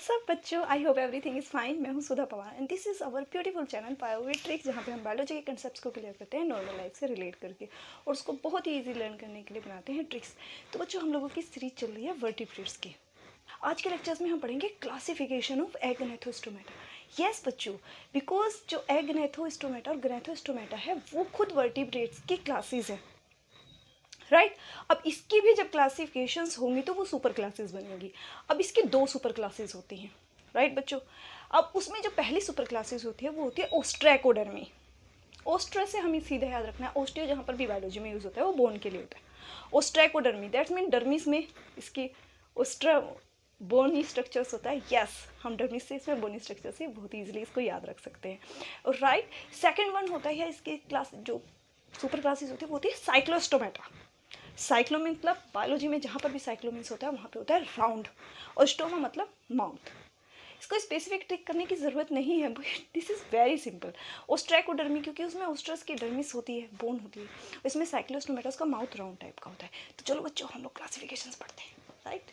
WhatsApp बच्चों, I hope everything is fine. मैं हूँ Sudha Pawar and this is our beautiful channel Biovit tricks, जहाँ पे हम बायोलॉजी के कंसेप्ट्स को क्लियर करते हैं नॉर्मल लाइफ से रिलेट करके और उसको बहुत ही ईजी लर्न करने के लिए बनाते हैं ट्रिक्स। तो बच्चों, हम लोगों की सीरीज चल रही है वर्टिब्रेट्स की। आज के लेक्चर्स में हम पढ़ेंगे क्लासिफिकेशन ऑफ एगनेथोस्टोमेटा। यस बच्चों, बिकॉज जो एगनेथोस्टोमेटा और ग्रेथोस्टोमेटा है वो खुद वर्टिब्रेट्स की क्लासेस है, राइट अब इसकी भी जब क्लासिफिकेशंस होंगी तो वो सुपर क्लासेस बनेंगी। अब इसकी दो सुपर क्लासेस होती हैं, राइट बच्चों। अब उसमें जो पहली सुपर क्लासेस होती है वो होती है ओस्ट्रैकोडर्मी। ओस्ट्रा से हमें सीधे याद रखना है, ओस्टियो जहाँ पर भी बायोलॉजी में यूज़ होता है वो बोन के लिए होता है। ओस्ट्रैकोडर्मी दैट्स मीन डर्मिस में इसकी ओस्ट्रा बोनी स्ट्रक्चर्स होता है। यस, हम डर्मिस से इसमें बोनी स्ट्रक्चर से बहुत ईजिली इसको याद रख सकते हैं। और राइट, सेकेंड वन होता है इसकी क्लास, जो सुपर क्लासेस होती है वो होती है साइक्लोस्टोमेटा। साइक्लो मतलब बायोलॉजी में जहाँ पर भी साइक्लोमीन्स होता है वहाँ पे होता है राउंड, और स्टोमा मतलब माउथ। इसको स्पेसिफिक ट्रिक करने की ज़रूरत नहीं है, दिस इज़ वेरी सिंपल। ओस्ट्रैकोडर्मी क्योंकि उसमें ओस्ट्रस की डर्मिस होती है, बोन होती है, इसमें साइक्लोस्टोमेटास का माउथ राउंड टाइप का होता है। तो चलो बच्चों, हम लोग क्लासिफिकेशंस पढ़ते हैं, राइट।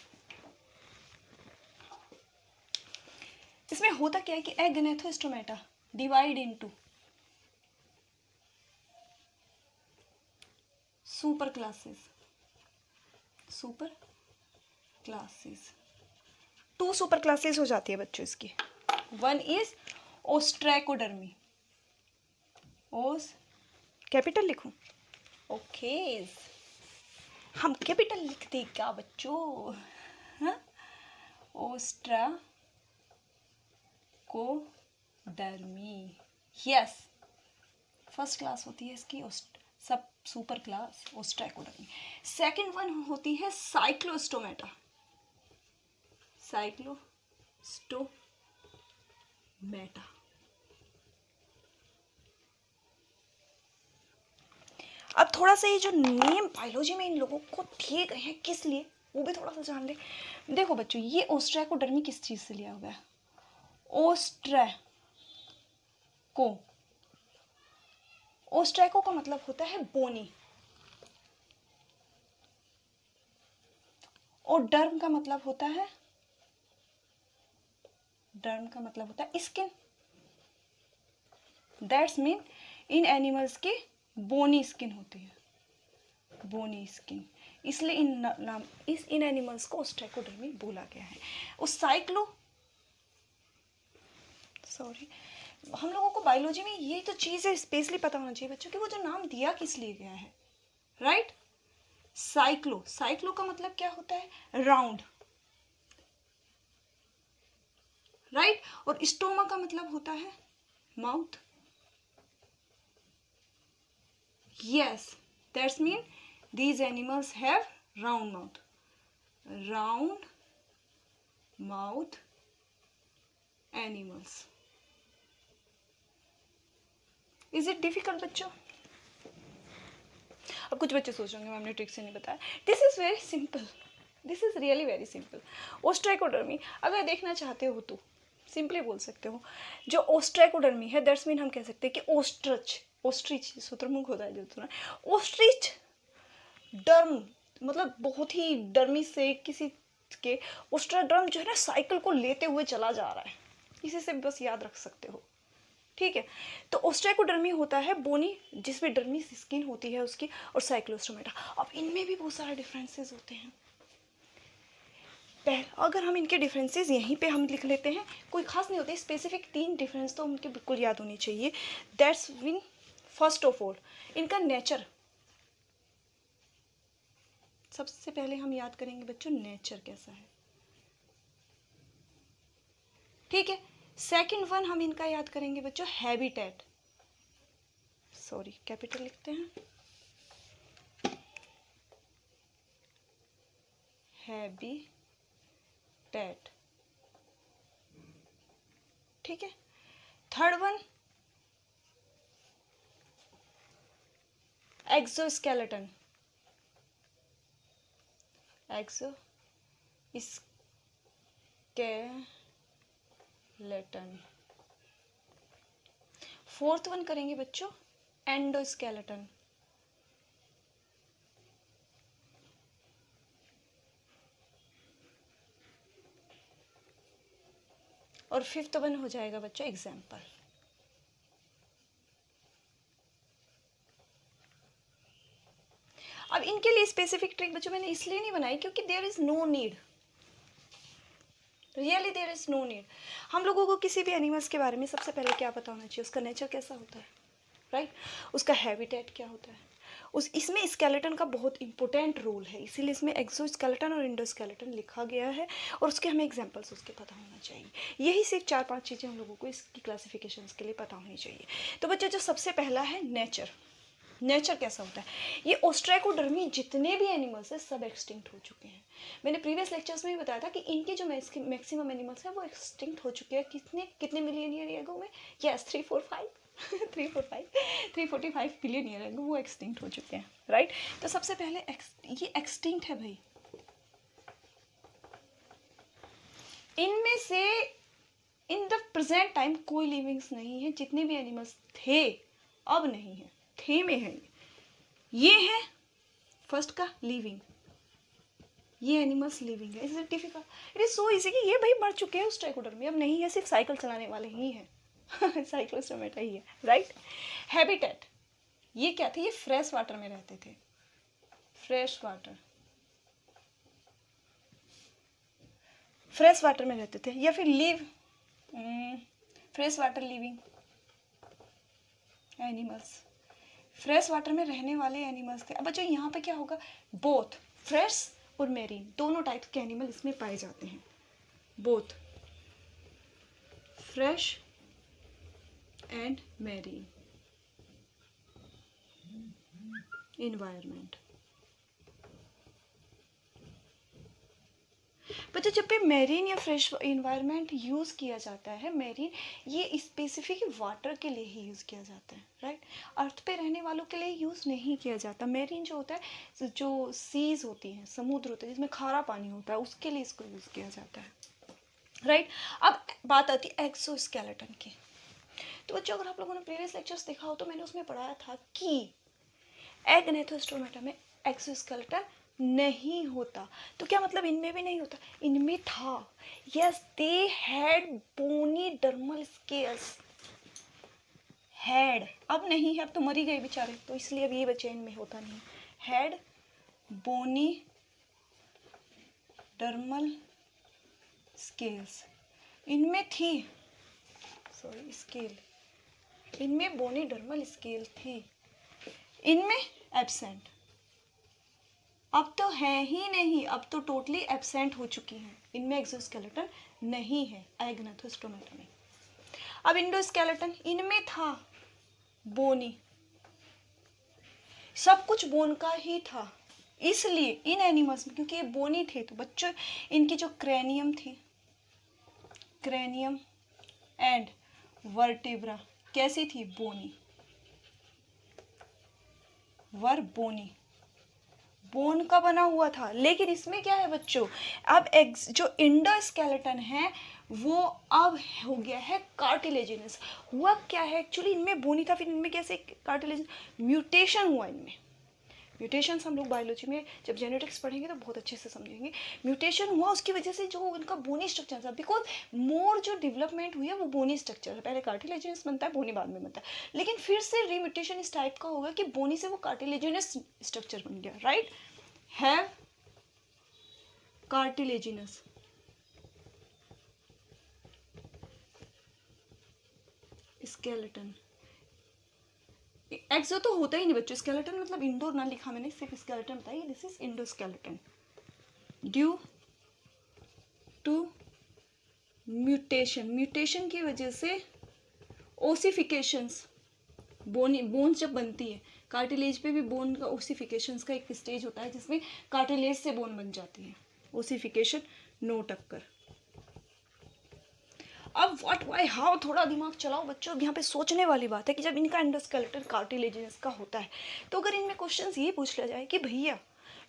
इसमें होता क्या है कि agnathostomata divide into super classes, super classes. Two super classes हो जाती है बच्चों इसकी। वन इज ओस्ट्रैकोडर्मी, ओस कैपिटल लिखूं? ओके, हम कैपिटल लिखते क्या बच्चों? ओस्ट्रैकोडर्मी, यस, फर्स्ट क्लास होती है इसकी सब सुपर क्लास ओस्ट्रैकोडर्मी। सेकंड वन होती है साइक्लोस्टोमेटा, साइक्लोस्टोमेटा। अब थोड़ा सा ये जो नेम बायोलॉजी में इन लोगों को दिए गए हैं किस लिए, वो भी थोड़ा सा जान ले। देखो बच्चों, ये ओस्ट्रैकोडर्मी किस चीज से लिया हुआ है? ओस्ट्रैको का मतलब होता है बोनी, और डर्म का मतलब होता है skin. That's mean in animals की बोनी स्किन होती है, बोनी स्किन, इसलिए इन एनिमल्स को ओस्ट्रैकोडर्मी बोला गया है। उस हम लोगों को बायोलॉजी में ये तो चीज़ है स्पेशली पता होना चाहिए बच्चों कि वो जो नाम दिया किस लिए गया है, राइट। साइक्लो का मतलब क्या होता है? Round, right. और स्टोमा का मतलब होता है mouth. Yes, that's mean these animals have round mouth animals. Is it difficult बच्चों? अब कुछ बच्चे सोचेंगे मैम ने ट्रिक से नहीं बताया। This is very simple, this is really very simple. Ostracodermi अगर देखना चाहते हो तो सिंपली बोल सकते हो, जो ओस्ट्रैकोडर्मी है दैट्स मीन हम कह सकते हैं कि ओस्ट्रिच शुतुरमुर्ग होता है जो सुना, ओस्ट्रिच डर्म मतलब बहुत ही डर्मी से किसी के ओस्ट्राडर्म जो है ना साइकिल को लेते हुए चला जा रहा है, इसी से बस याद रख सकते हो, ठीक है। तो ओस्ट्रैकोडर्मी होता है बोनी जिसमें डर्मी स्किन होती है उसकी, और साइक्लोस्टोमेटा। अब इनमें भी बहुत सारे डिफरेंसेस होते हैं। अगर हम इनके डिफरेंसेस यहीं पे हम लिख लेते हैं, कोई खास नहीं होते, स्पेसिफिक 3 डिफरेंस तो उनके बिल्कुल याद होनी चाहिए। That's mean first of all इनका नेचर, सबसे पहले हम याद करेंगे बच्चों नेचर कैसा है, ठीक है। सेकंड वन हम इनका याद करेंगे बच्चों हैबिटेट, कैपिटल लिखते हैं, हैबिटेट, ठीक है। Third one exoskeleton, exoskeleton. Fourth one करेंगे बच्चों एंडोस्केलेटन, और फिफ्थ वन हो जाएगा बच्चों एग्जाम्पल। अब इनके लिए स्पेसिफिक ट्रिक बच्चों मैंने इसलिए नहीं बनाई क्योंकि there is no need, really there is no need. हम लोगों को किसी भी एनिमल्स के बारे में सबसे पहले क्या पता होना चाहिए, उसका नेचर कैसा होता है, राइट, उसका हैबिटेट क्या होता है, उस इसमें स्केलेटन का बहुत इंपॉर्टेंट रोल है, इसीलिए इसमें एक्सोस्केलेटन और इंडोस्केलेटन लिखा गया है और उसके हमें एग्जांपल्स उसके पता होना चाहिए। यही सिर्फ 4-5 चीज़ें हम लोगों को इसकी क्लासिफिकेशंस के लिए पता होनी चाहिए। तो बच्चों जो सबसे पहला है नेचर, नेचर कैसा होता है, ये ओस्ट्राकोडर्मी जितने भी एनिमल्स हैं सब एक्सटिंक्ट हो चुके हैं। मैंने प्रीवियस लेक्चर्स में भी बताया था कि इनके जो मैक्सिमम एनिमल्स हैं वो एक्सटिंक्ट हो चुके हैं कितने कितने मिलियन ईयर अगो में, यस 345 बिलियन ईयर अगो वो एक्सटिंक्ट हो चुके हैं, राइट। तो सबसे पहले ये एक्सटिंक्ट है भाई, इनमें से इन द प्रेजेंट टाइम कोई लिविंग्स नहीं है, जितने भी एनिमल्स थे अब नहीं है, थे में है, ये है फर्स्ट का लिविंग, ये एनिमल्स लिविंग है। Is it difficult, it is so easy कि ये भाई मर चुके हैं उस ट्राइकोडर्मी, अब नहीं है, सिर्फ साइकिल चलाने वाले ही हैं साइक्लोस्टोमेटा ही है, राइट। हैबिटेट, ये क्या थे, ये फ्रेश वाटर में रहते थे, फ्रेश वाटर में रहते थे, या फिर live fresh water living animals, fresh water में रहने वाले एनिमल्स थे। अब बच्चों यहाँ पे क्या होगा, बोथ फ्रेश और मेरीन दोनों टाइप के एनिमल इसमें पाए जाते हैं, both fresh and marine environment. बच्चों जब भी मेरीन या फ्रेश इन्वायरमेंट यूज़ किया जाता है, मेरीन ये स्पेसिफिक वाटर के लिए ही यूज़ किया जाता है, राइट। अर्थ पे रहने वालों के लिए यूज़ नहीं किया जाता। मेरीन जो होता है, जो सीज होती हैं, समुद्र होते हैं जिसमें खारा पानी होता है, उसके लिए इसको यूज़ किया जाता है, राइट। अब बात आती है एक्सोस्केलेटन की। तो बच्चों अगर आप लोगों ने प्रीवियस लेक्चर्स देखा हो तो मैंने उसमें पढ़ाया था कि एगनेथोस्टोमेटा में एक्सोस्केलेटन नहीं होता। तो क्या मतलब इनमें भी नहीं होता, इनमें था, yes they had bony dermal scales, had, अब नहीं है, अब तो मर ही गए बेचारे, तो इसलिए अब ये बच्चे इनमें होता नहीं, हैड बोनी डर्मल स्केल्स, इनमें थी, सॉरी स्केल, इनमें बोनी डर्मल स्केल थी, इनमें एब्सेंट, अब तो है ही नहीं, अब तो टोटली एब्सेंट हो चुकी हैं, इनमें एक्सोस्केलेटन नहीं है एगनेथोस्टोमेटा में। अब इंडोस्केलेटन, इनमें था बोनी, सब कुछ बोन का ही था, इसलिए इन एनिमल्स में क्योंकि ये बोनी थे तो बच्चों इनकी जो क्रेनियम थी, क्रेनियम एंड वर्टिब्रा कैसी थी, बोनी, वर बोनी, बोन का बना हुआ था। लेकिन इसमें क्या है बच्चों, अब जो इंडोस्केलेटन है वो अब हो गया है कार्टिलेजिनस। हुआ क्या है एक्चुअली, इनमें बोनी था, फिर इनमें कैसे कार्टिलेजिनस, म्यूटेशन हुआ इनमें। म्यूटेशंस हम लोग बायोलॉजी में जब जेनेटिक्स पढ़ेंगे तो बहुत अच्छे से समझेंगे। म्यूटेशन हुआ उसकी वजह से जो उनका बोनी स्ट्रक्चर था, बिकॉज मोर जो डेवलपमेंट हुई है वो बोनी स्ट्रक्चर है, पहले कार्टिलेजिनस बनता है, बोनी बाद में बनता है, लेकिन फिर से रीम्यूटेशन इस टाइप का होगा कि बोनी से वो कार्टिलेजिनस स्ट्रक्चर बन गया, राइट, हैव कार्टिलेजिनस। स्केलेटन, एक्सो तो होता ही नहीं बच्चों, स्केलेटन मतलब इंडोर ना लिखा मैंने, सिर्फ स्केलेटन बताइए, this is endoskeleton due to mutation, mutation की वजह से ओसिफिकेशंस, बोन्स जब बनती है, कार्टिलेज पे भी बोन का ओसिफिकेशंस का एक स्टेज होता है जिसमें कार्टिलेज से बोन बन जाती है, ओसिफिकेशन, नो टक्कर। अब व्हाट वाई हाउ, थोड़ा दिमाग चलाओ बच्चों, अब यहाँ पे सोचने वाली बात है कि जब इनका एंडोस्केलेटन कार्टिलेजिनस का होता है तो अगर इनमें क्वेश्चंस ये पूछ लिया जाए कि भैया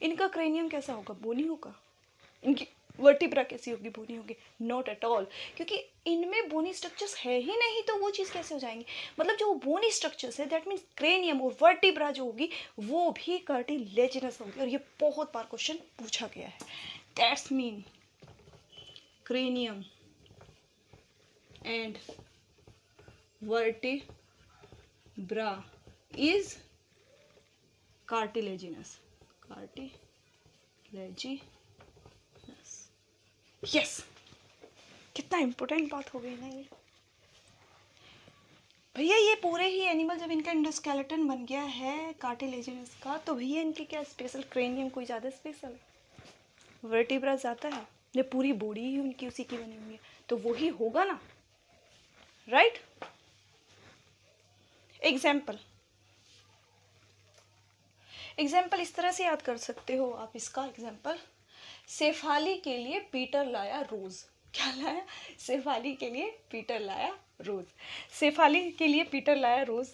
इनका क्रेनियम कैसा होगा, बोनी होगा, इनकी वर्टिब्रा कैसी होगी, बोनी होगी, नॉट एट ऑल, क्योंकि इनमें बोनी स्ट्रक्चर्स है ही नहीं, तो वो चीज़ कैसे हो जाएंगी, मतलब जो बोनी स्ट्रक्चर्स है दैट मीन्स क्रेनियम और वर्टिब्रा जो होगी वो भी कार्टिलेजिनस होगी, और ये बहुत बार क्वेश्चन पूछा गया है। That's mean cranium and vertebra is cartilaginous. Yes, कितना इंपॉर्टेंट बात हो गई ना ये भैया। ये पूरे ही एनिमल जब इनका एंडोस्केलेटन बन गया है कार्टिलेजिनस का, तो भैया इनके क्या स्पेशल, क्रेनियम कोई ज़्यादा स्पेशल है, वर्टिब्रा जाता है, ये पूरी बॉडी ही उनकी उसी की बनी हुई है, तो वो ही होगा ना, राइट। एग्जाम्पल इस तरह से याद कर सकते हो आप इसका एग्जाम्पल। शेफाली के लिए पीटर लाया रोज। क्या लाया? शेफाली के लिए पीटर लाया रोज। शेफाली के लिए पीटर लाया रोज।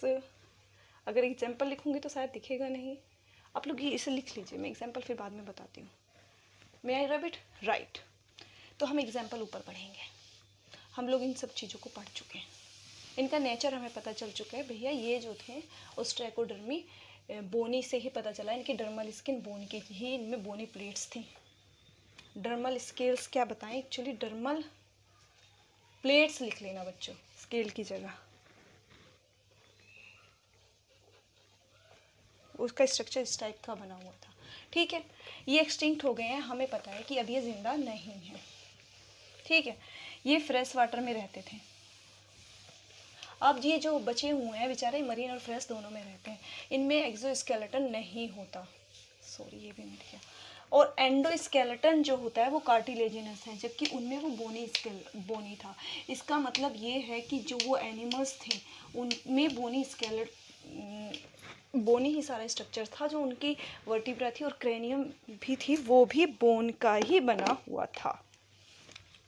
अगर एग्जाम्पल लिखूंगी तो शायद दिखेगा नहीं, आप लोग ये इसे लिख लीजिए, मैं एग्जाम्पल फिर बाद में बताती हूँ। मे आई रब इट? राइट। तो हम एग्जाम्पल ऊपर पढ़ेंगे। हम लोग इन सब चीज़ों को पढ़ चुके हैं, इनका नेचर हमें पता चल चुका है भैया। ये जो थे ओस्ट्रेकोडर्मी, बोनी से ही पता चला, इनकी डर्मल स्किन बोन की ही, इनमें बोनी प्लेट्स थी। डर्मल स्केल्स क्या बताएं, एक्चुअली डर्मल प्लेट्स लिख लेना बच्चों स्केल की जगह। उसका स्ट्रक्चर इस टाइप का बना हुआ था, ठीक है। ये एक्सटिंक्ट हो गए हैं, हमें पता है कि अब ये जिंदा नहीं है, ठीक है। ये फ्रेश वाटर में रहते थे। अब ये जो बचे हुए हैं बेचारे, मरीन और फ्रेश दोनों में रहते हैं, इनमें एक्सोस्केलेटन नहीं होता, सॉरी ये भी मिट गया। और एंडोस्केलेटन जो होता है वो कार्टिलेजिनस है, जबकि उनमें वो बोनी था। इसका मतलब ये है कि जो वो एनिमल्स थे उनमें बोनी ही सारा स्ट्रक्चर था, जो उनकी वर्टिब्रा थी और क्रेनियम भी थी, वो भी बोन का ही बना हुआ था,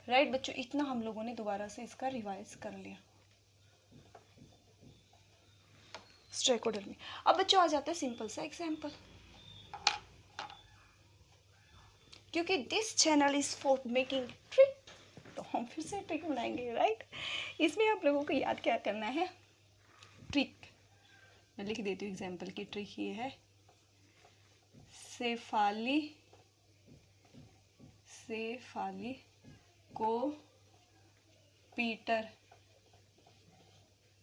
राइट बच्चों। इतना हम लोगों ने दोबारा से इसका रिवाइज कर लिया। स्ट्रेकोडर्मी। अब बच्चों आ जाता है सिंपल सा एग्जाम्पल, क्योंकि this channel is for making trick, तो हम फिर से ट्रिक बनाएंगे, राइट। इसमें आप लोगों को याद क्या करना है, ट्रिक। मैं लिख देती हूँ एग्जाम्पल की ट्रिक ये है, शेफाली को पीटर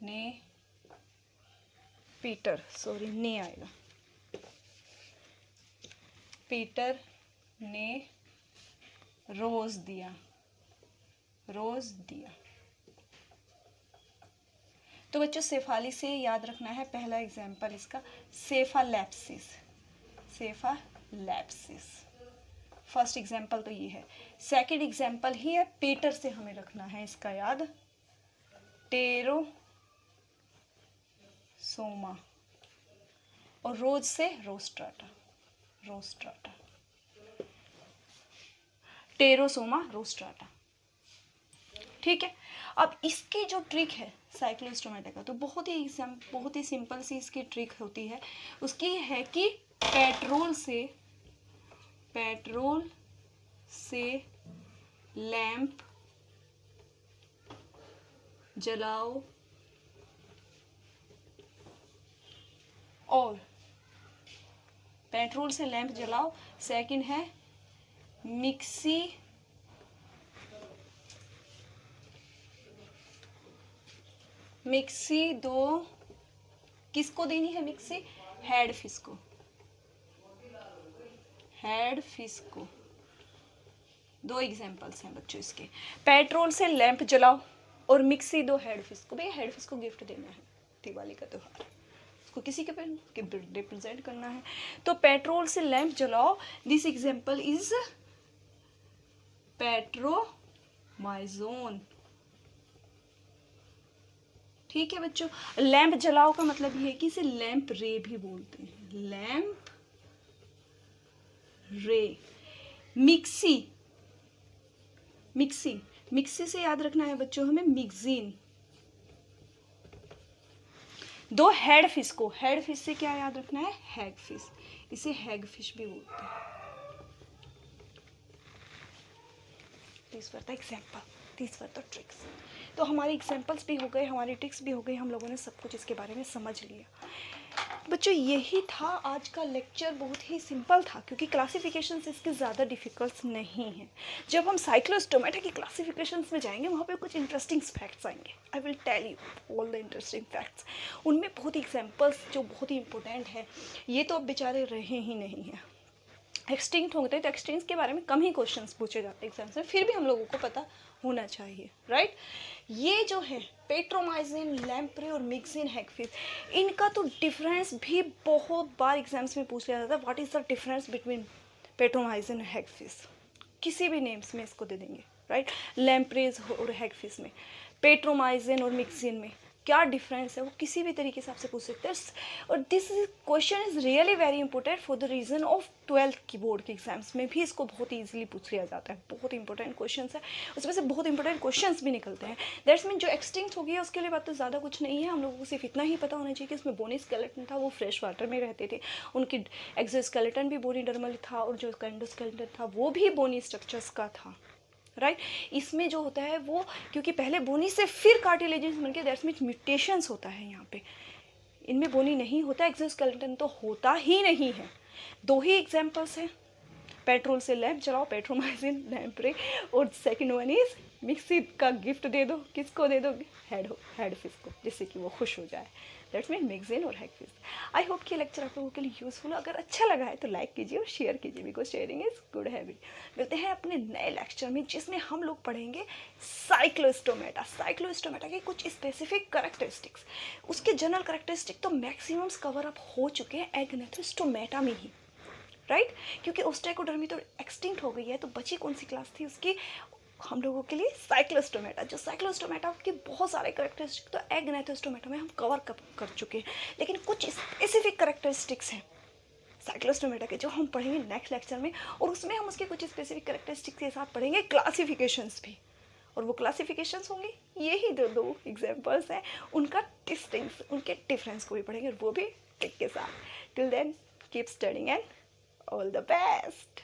ने आएगा, पीटर ने रोज दिया। तो बच्चों शेफाली से याद रखना है पहला एग्जाम्पल इसका, सेफालैप्सिस। फर्स्ट एग्जाम्पल तो ये है। सेकंड एग्जाम्पल ही है, पीटर से हमें रखना है इसका याद, टेरोसोमा। और रोज से रोस्ट्राटा। टेरोसोमा रोस्ट्राटा, ठीक है। अब इसकी जो ट्रिक है साइक्लोस्टोमेटा का, तो बहुत ही सिंपल सी इसकी ट्रिक होती है। उसकी है कि पेट्रोल से लैंप जलाओ और पेट्रोल से लैंप जलाओ। सेकंड है मिक्सी दो, किसको देनी है मिक्सी? हेड फिश को। दो एग्जांपल्स हैं बच्चों इसके, पेट्रोल से लैंप जलाओ और मिक्सी दो हेड फिश को। भैया हेड फिश को गिफ्ट देना है, दिवाली का त्योहार, उसको किसी के बर्थडे प्रेजेंट करना है। तो पेट्रोल से लैंप जलाओ, दिस एग्जांपल इज पेट्रोमाइजोन, ठीक है बच्चों। लैंप जलाओ का मतलब ये है कि इसे लैंप रे भी बोलते हैं, लैंप रे। मिक्सी से याद रखना है बच्चों हमें मिक्सिन। दो हेड फिश को, हेड फिश से क्या याद रखना है? हैग फिश, इसे हैग फिश भी बोलते हैं। This were the example, this were the tricks. तो हमारे एग्जांपल्स भी हो गए, हमारी ट्रिक्स भी हो गई, हम लोगों ने सब कुछ इसके बारे में समझ लिया। बच्चों यही था आज का लेक्चर, बहुत ही सिंपल था क्योंकि क्लासिफिकेशंस इसके ज़्यादा डिफ़िकल्ट नहीं हैं। जब हम साइक्लोस्टोमेटा की क्लासिफिकेशंस में जाएंगे वहाँ पे कुछ इंटरेस्टिंग फैक्ट्स आएंगे। I will tell you all the interesting facts. उनमें बहुत ही एग्जांपल्स जो बहुत ही इंपॉर्टेंट है, ये तो अब बेचारे रहे ही नहीं हैं। एक्सटिंक्ट होते हैं तो एक्सटिंक्ट के बारे में कम ही क्वेश्चंस पूछे जाते हैं एग्जाम्स में, फिर भी हम लोगों को पता होना चाहिए, राइट। ये जो है पेट्रोमाइसिन, लैम्प्रे और मिक्सिन हैगफिश, इनका तो डिफरेंस भी बहुत बार एग्जाम्स में पूछ लिया जाता है। What is the difference between petromyzon और हैगफिश? किसी भी नेम्स में इसको दे देंगे, राइट। लैम्प्रेज और हैगफिश में, पेट्रोमाइसिन और मिक्सिन में क्या डिफरेंस है, वो किसी भी तरीके से आपसे पूछ सकते हैं। और this question is really very important for the reason of 12th की बोर्ड के एग्जाम्स में भी इसको बहुत ईजिली पूछ लिया जाता है। बहुत इंपॉर्टेंट क्वेश्चन है, उसमें से बहुत इंपॉर्टेंट क्वेश्चन भी निकलते हैं। दैट्स मीन जो एक्सटिंक्ट हो गई है उसके लिए बात तो ज़्यादा कुछ नहीं है। हम लोगों को सिर्फ इतना ही पता होना चाहिए कि उसमें बोनी स्केलेटन था, वो फ्रेश वाटर में रहते थे, उनकी एक्सोस्केलेटन भी बोनी डर्मल था और जो एंडोस्केलेटन था वो भी बोनी स्ट्रक्चर्स का था, राइट। इसमें जो होता है वो क्योंकि पहले बोनी से फिर कार्टिलेजेंस बन के, दैट्स मीन म्यूटेशंस होता है यहाँ पे। इनमें बोनी नहीं होता, एक्सोस्केलेटन तो होता ही नहीं है। दो ही एग्जांपल्स हैं, पेट्रोल से लैब चलाओ, पेट्रोमाइसिन, लैम्प्रे, और सेकंड वन इज मिक्सिन का गिफ्ट दे दो। किसको दे दोगे? हैगफिश को, जिससे कि वो खुश हो जाए। दैट्स मीन मिक्सिन और हैगफिश। आई होप कि लेक्चर आप लोगों के लिए यूजफुल है। अगर अच्छा लगा है तो लाइक कीजिए और शेयर कीजिए, because sharing is good habit. मिलते हैं अपने नए लेक्चर में जिसमें हम लोग पढ़ेंगे साइक्लोस्टोमेटा। साइक्लोस्टोमेटा के कुछ स्पेसिफिक कैरेक्टरिस्टिक्स, उसके जनरल कैरेक्टरिस्टिक तो मैक्सिमम्स कवर अप हो चुके हैं एगनेथोस्टोमेटा में ही, राइट। क्योंकि ओस्टेकोडर्मी तो एक्सटिंक्ट हो गई है, तो बची कौन सी क्लास थी उसकी? हम लोगों के लिए साइक्लोस्टोमेटा। जो साइक्लोस्टोमेटा के बहुत सारे कैरेक्टरिस्टिक तो एगनेथोस्टोमेटा में हम कवर कर चुके हैं, लेकिन कुछ स्पेसिफिक कैरेक्टरिस्टिक्स हैं साइक्लोस्टोमेटा के जो हम पढ़ेंगे नेक्स्ट लेक्चर में, और उसमें हम उसके कुछ स्पेसिफिक कैरेक्टरिस्टिक्स के साथ पढ़ेंगे क्लासिफिकेशंस भी। और वो क्लासिफिकेशंस होंगे, यही दो एग्जाम्पल्स हैं, उनका डिस्टिंक्स, उनके डिफरेंस को भी पढ़ेंगे, और वो भी ट्रिक के साथ। Till then keep studying and all the best.